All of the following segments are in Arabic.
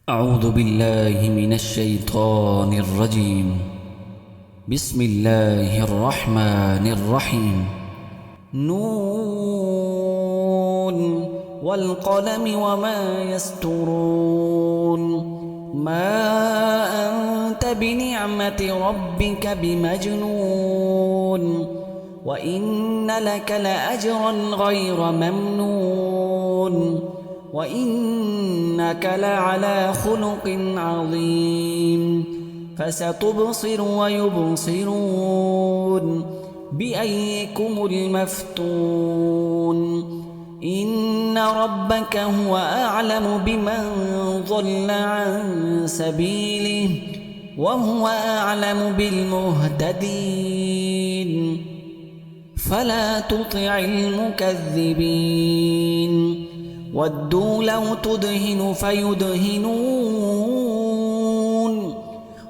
أعوذ بالله من الشيطان الرجيم. بسم الله الرحمن الرحيم. نون والقلم وما يسطرون. ما أنت بنعمة ربك بمجنون وإن لك لأجرا غير ممنون وإنك لعلى خلق عظيم. فستبصر ويبصرون بأيكم المفتون. إن ربك هو أعلم بمن ضل عن سبيله وهو أعلم بالمهتدين. فلا تطع المكذبين. ودوا لو تدهن فيدهنون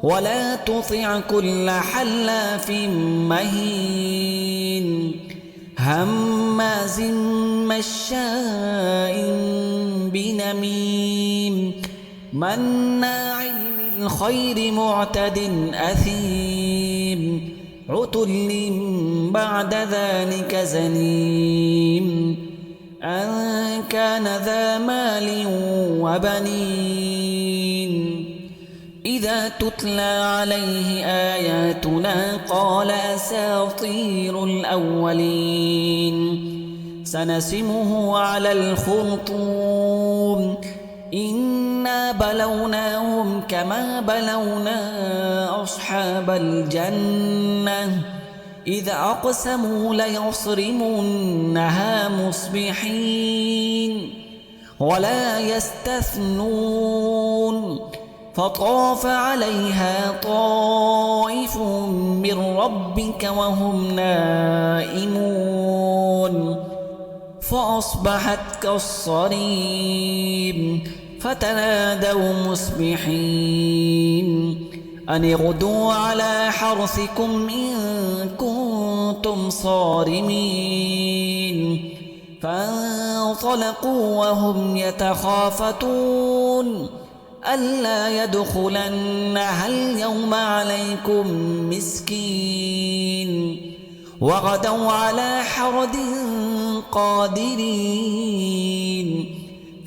ولا تطع كل حلاف مهين هماز مشاء بنميم مناع للخير معتد أثيم عتل بعد ذلك زنيم أن كان ذا مال وبنين. إذا تتلى عليه آياتنا قال أساطير الأولين. سنسمه على الخرطوم. إنا بلوناهم كما بلونا أصحاب الجنة إذ أقسموا ليصرمنها مصبحين ولا يستثنون. فطاف عليها طائف من ربك وهم نائمون فأصبحت كالصريم. فتنادوا مصبحين أن اغدوا على حرثكم إن كنتم صارمين. فانطلقوا وهم يتخافتون ألا يدخلنها اليوم عليكم مسكين. وغدوا على حرد قادرين.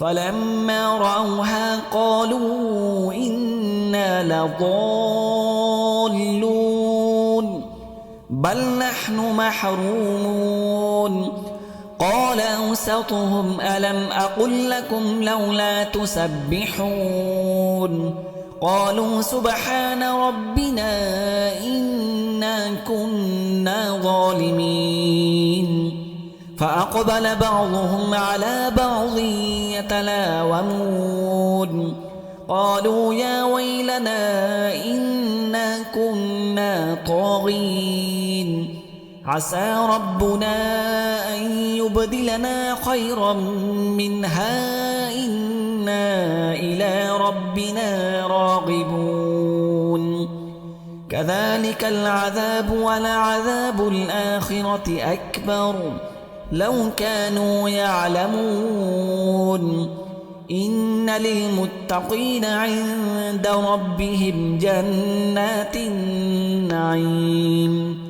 فلما رأوها قالوا إنا لضالون بل نحن محرومون. قال أوسطهم ألم أقل لكم لولا تسبحون. قالوا سبحان ربنا إنا كنا ظالمين. فأقبل بعضهم على بعض يتلاومون قالوا يا ويلنا إنا كنا طاغين. عسى ربنا أن يبدلنا خيرا منها إنا إلى ربنا راغبون. كذلك العذاب ولعذاب الآخرة أكبر لو كانوا يعلمون. إن للمتقين عند ربهم جنات النعيم.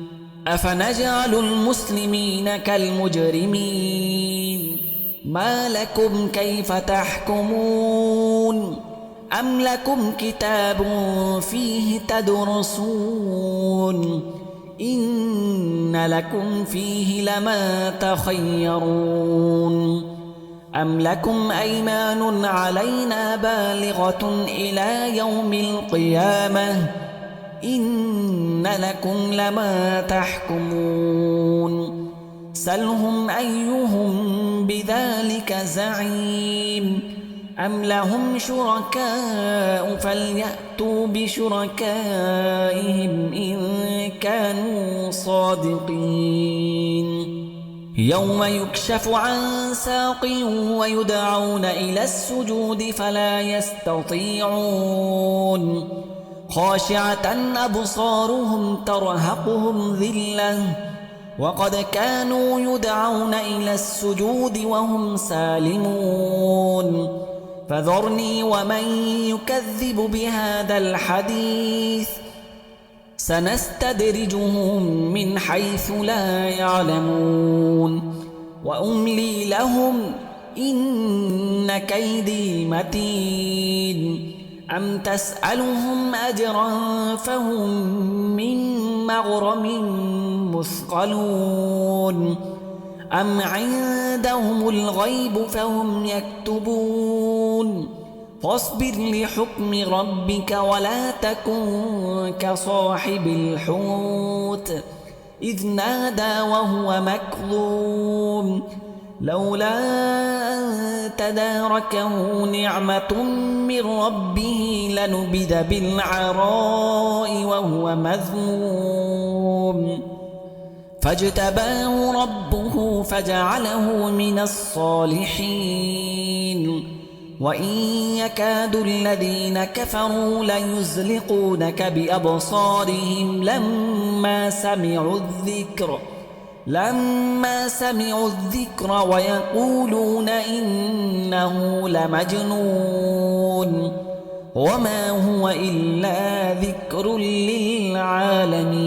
أفنجعل المسلمين كالمجرمين ما لكم كيف تحكمون أم لكم كتاب فيه تدرسون إن لكم فيه لما تخيرون. أم لكم أيمان علينا بالغة إلى يوم القيامة إن لكم لما تحكمون. سلهم أيهم بذلك زعيم. أم لهم شركاء فليأتوا بشركائهم إن كانوا صادقين. يوم يكشف عن ساق ويدعون إلى السجود فلا يستطيعون. خاشعة أبصارهم ترهقهم ذلة وقد كانوا يدعون إلى السجود وهم سالمون. فذرني ومن يكذب بهذا الحديث سنستدرجهم من حيث لا يعلمون وأملي لهم إن كيدي متين أم تسألهم أجرا فهم من مغرم مثقلون أم عندهم الغيب فهم يكتبون فاصبر لحكم ربك ولا تكن كصاحب الحوت إذ نادى وهو مكظوم لولا أن تداركه نعمة من ربه لنبذ بالعراء وهو مذموم فاجتباه ربه فجعله من الصالحين وإن يكاد الذين كفروا ليزلقونك بأبصارهم لما سمعوا الذكر ويقولون إنه لمجنون وما هو إلا ذكر للعالمين.